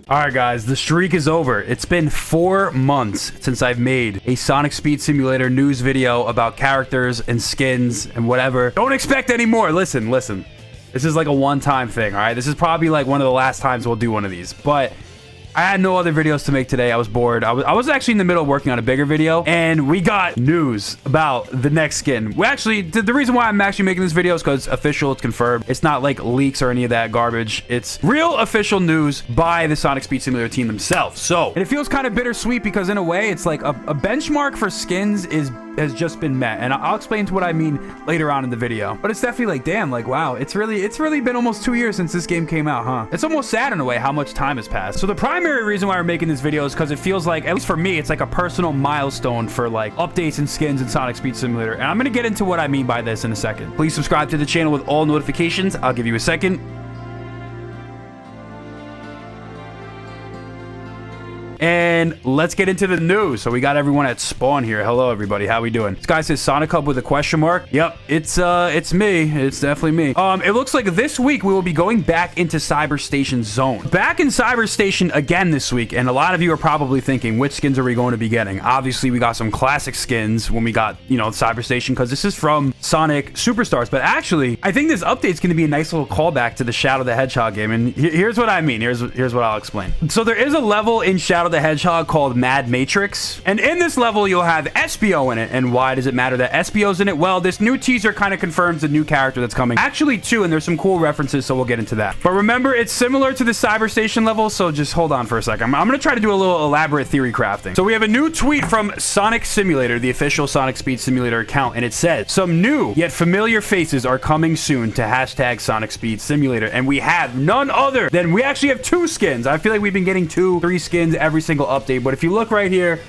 Alright guys, the streak is over. It's been 4 months since I've made a Sonic Speed Simulator news video about characters and skins and whatever. Don't expect any more. Listen. This is like a one-time thing, alright? This is probably like one of the last times we'll do one of these. But I had no other videos to make today. I was bored. I was actually in the middle of working on a bigger video, and we got news about the next skin. We actually, the reason why I'm actually making this video is because official, it's confirmed. It's not like leaks or any of that garbage. It's real official news by the Sonic Speed Simulator team themselves. So, and it feels kind of bittersweet because in a way, it's like a benchmark for skins has just been met, and I'll explain to what I mean later on in the video. But it's definitely like, damn, like, wow, it's really been almost 2 years since this game came out, huh? It's almost sad in a way how much time has passed. So the primary reason why we're making this video is because it feels like, at least for me, it's like a personal milestone for like updates and skins in Sonic Speed Simulator. And I'm gonna get into what I mean by this in a second. Please subscribe to the channel with all notifications. I'll give you a second. And let's get into the news. So we got everyone at spawn here. Hello, everybody. How we doing? This guy says Sonic Hub with a question mark. Yep, it's me. It's definitely me. It looks like this week we will be going back into Cyber Station Zone. Back in Cyber Station again this week, and a lot of you are probably thinking, which skins are we going to be getting? Obviously, we got some classic skins when we got, you know, Cyber Station, because this is from Sonic Superstars. But actually, I think this update is going to be a nice little callback to the Shadow the Hedgehog game. And here's what I mean. Here's what I'll explain. So there is a level in Shadow the Hedgehog called Mad Matrix, and in this level you'll have SBO in it. And why does it matter that SBO's in it? Well, this new teaser kind of confirms the new character that's coming, actually too, and there's some cool references, so we'll get into that. But remember, it's similar to the Cyber Station level, so just hold on for a second. I'm gonna try to do a little elaborate theory crafting. So we have a new tweet from Sonic Simulator, the official Sonic Speed Simulator account, and it says, some new yet familiar faces are coming soon to hashtag Sonic Speed Simulator. And we have none other than, we actually have 2 skins. I feel like we've been getting 2-3 skins every single update. But if you look right here,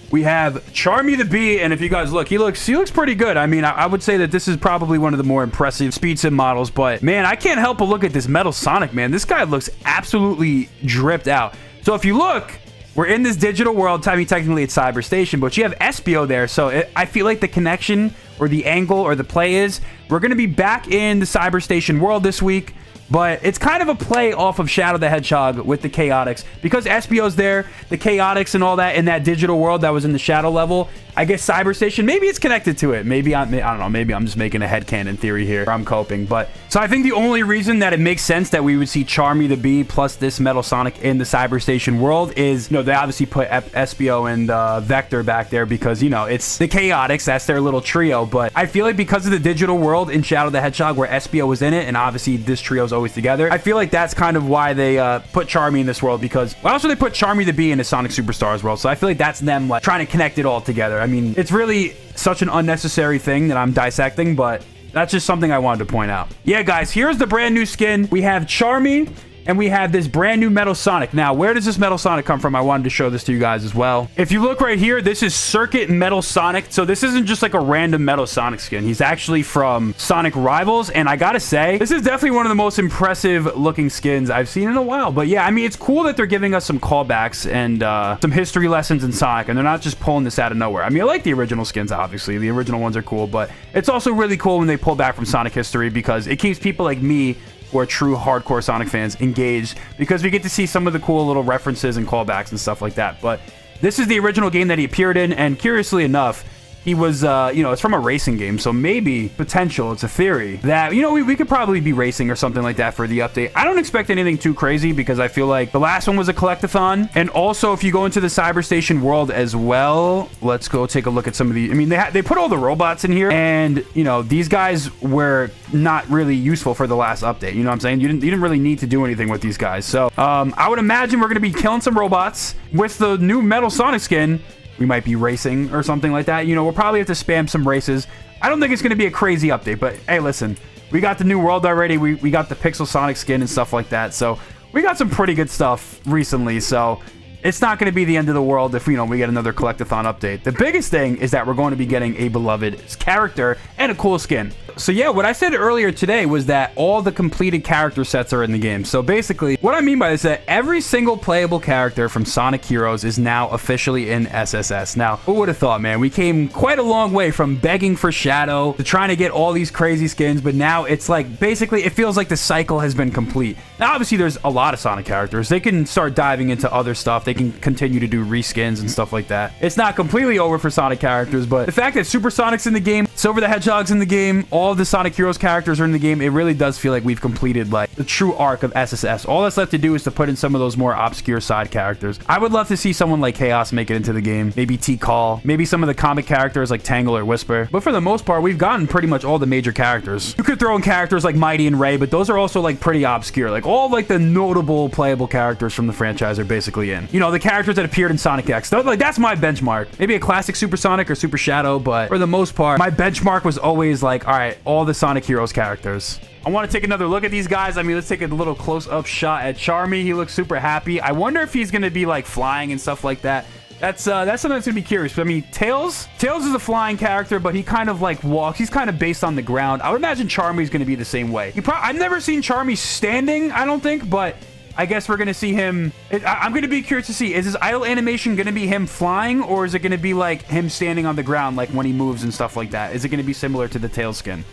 we have Charmi the Bee, and if you guys look, he looks pretty good. I mean, I would say that this is probably one of the more impressive Speed Sim models, but man, I can't help but look at this Metal Sonic, man. This guy looks absolutely dripped out. So if you look, we're in this digital world. I mean, technically it's Cyber Station, but you have SBO there, so I feel like the connection or the angle or the play is, we're going to be back in the Cyber Station world this week. But it's kind of a play off of Shadow the Hedgehog with the Chaotix. Because SBO's there, the Chaotix and all that in that digital world that was in the Shadow level, I guess Cyber Station, maybe it's connected to it. Maybe I don't know, maybe I'm just making a headcanon theory here. I'm coping. But so I think the only reason that it makes sense that we would see Charmi the Bee plus this Metal Sonic in the Cyber Station world is, you know, they obviously put SBO and Vector back there because, you know, it's the Chaotix, that's their little trio. But I feel like because of the digital world in Shadow the Hedgehog where SBO was in it, and obviously this trio's always together, I feel like that's kind of why they put Charmi in this world, because why else would they put Charmi the Bee in the Sonic Superstars world? So I feel like that's them like trying to connect it all together. I mean, it's really such an unnecessary thing that I'm dissecting, but that's just something I wanted to point out. Yeah, guys, here's the brand new skin. We have Charmi, and we have this brand new Metal Sonic. Now, where does this Metal Sonic come from? I wanted to show this to you guys as well. If you look right here, this is Circuit Metal Sonic. So this isn't just like a random Metal Sonic skin. He's actually from Sonic Rivals. And I gotta say, this is definitely one of the most impressive looking skins I've seen in a while. But yeah, I mean, it's cool that they're giving us some callbacks and some history lessons in Sonic. And they're not just pulling this out of nowhere. I mean, I like the original skins, obviously. The original ones are cool. But it's also really cool when they pull back from Sonic history, because it keeps people like me, who are true hardcore Sonic fans, engaged, because we get to see some of the cool little references and callbacks and stuff like that. But this is the original game that he appeared in, and curiously enough, he was, you know, it's from a racing game, so maybe, potential, it's a theory, that, you know, we could probably be racing or something like that for the update. I don't expect anything too crazy, because I feel like the last one was a collectathon, and also, if you go into the Cyber Station world as well, let's go take a look at some of the, I mean, they put all the robots in here, and, you know, these guys were not really useful for the last update, you know what I'm saying? You didn't really need to do anything with these guys, so, I would imagine we're going to be killing some robots with the new Metal Sonic skin. We might be racing or something like that. You know, we'll probably have to spam some races. I don't think it's going to be a crazy update, but hey, listen, we got the new world already. We got the Pixel Sonic skin and stuff like that. So we got some pretty good stuff recently. So it's not going to be the end of the world if, we get another collectathon update. The biggest thing is that we're going to be getting a beloved character and a cool skin. So yeah, what I said earlier today was that all the completed character sets are in the game. So basically, what I mean by this is that every single playable character from Sonic Heroes is now officially in SSS. Now, who would have thought, man? We came quite a long way from begging for Shadow to trying to get all these crazy skins, but now it's like, basically, it feels like the cycle has been complete. Now, obviously, there's a lot of Sonic characters. They can start diving into other stuff. They can continue to do reskins and stuff like that. It's not completely over for Sonic characters, but the fact that Super Sonic's in the game, Silver the Hedgehog's in the game, all of the Sonic Heroes characters are in the game, it really does feel like we've completed like the true arc of SSS. All that's left to do is to put in some of those more obscure side characters. I would love to see someone like Chaos make it into the game, maybe T-Call, maybe some of the comic characters like Tangle or Whisper. But for the most part, we've gotten pretty much all the major characters. You could throw in characters like Mighty and Ray, but those are also like pretty obscure. Like all like the notable playable characters from the franchise are basically in. The characters that appeared in Sonic X. Like that's my benchmark. Maybe a classic Super Sonic or Super Shadow, but for the most part, my benchmark was always like, all right, all the Sonic Heroes characters. I want to take another look at these guys. I mean, let's take a little close-up shot at Charmi. He looks super happy. I wonder if he's going to be like flying and stuff like that. That's something that's going to be curious. But I mean, Tails is a flying character, but he kind of like walks. He's kind of based on the ground. I would imagine Charmi's going to be the same way. I've never seen Charmi standing, I don't think, but I guess we're going to see him. I'm going to be curious to see, is his idle animation going to be him flying, or is it going to be like him standing on the ground, like when he moves and stuff like that? Is it going to be similar to the Tails skin?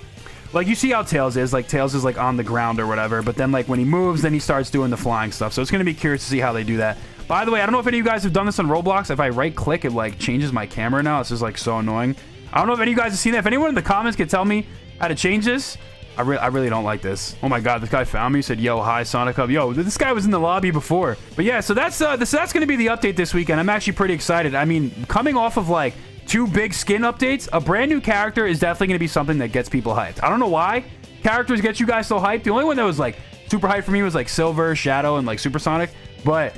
Like, you see how Tails is. Like, Tails is, like, on the ground or whatever. But then, like, when he moves, then he starts doing the flying stuff. So it's going to be curious to see how they do that. By the way, I don't know if any of you guys have done this on Roblox. If I right-click, it, like, changes my camera now. This is, like, so annoying. I don't know if any of you guys have seen that. If anyone in the comments can tell me how to change this, I really don't like this. Oh, my God. This guy found me. He said, yo, hi, Sonic Hub. Yo, this guy was in the lobby before. But, yeah, so that's going to be the update this weekend. I'm actually pretty excited. I mean, coming off of, like, 2 big skin updates, a brand new character is definitely going to be something that gets people hyped. I don't know why characters get you guys so hyped. The only one that was like super hyped for me was like Silver, Shadow, and like Super Sonic. But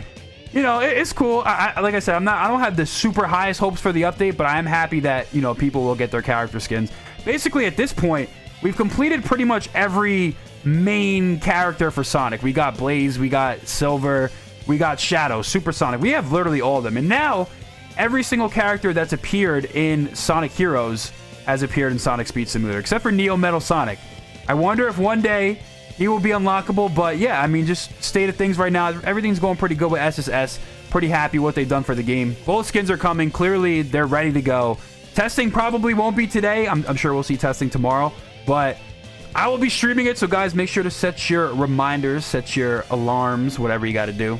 it's cool. Like I said, I don't have the super highest hopes for the update, but I am happy that people will get their character skins. Basically, at this point, we've completed pretty much every main character for Sonic. We got Blaze, we got Silver, we got Shadow, Super Sonic. We have literally all of them, and now every single character that's appeared in Sonic Heroes has appeared in Sonic Speed Simulator, except for Neo Metal Sonic. I wonder if one day he will be unlockable, but yeah, I mean, just state of things right now, everything's going pretty good with SSS. Pretty happy what they've done for the game. Both skins are coming. Clearly, they're ready to go. Testing probably won't be today. I'm sure we'll see testing tomorrow, but I will be streaming it, so guys, make sure to set your reminders, set your alarms, whatever you got to do.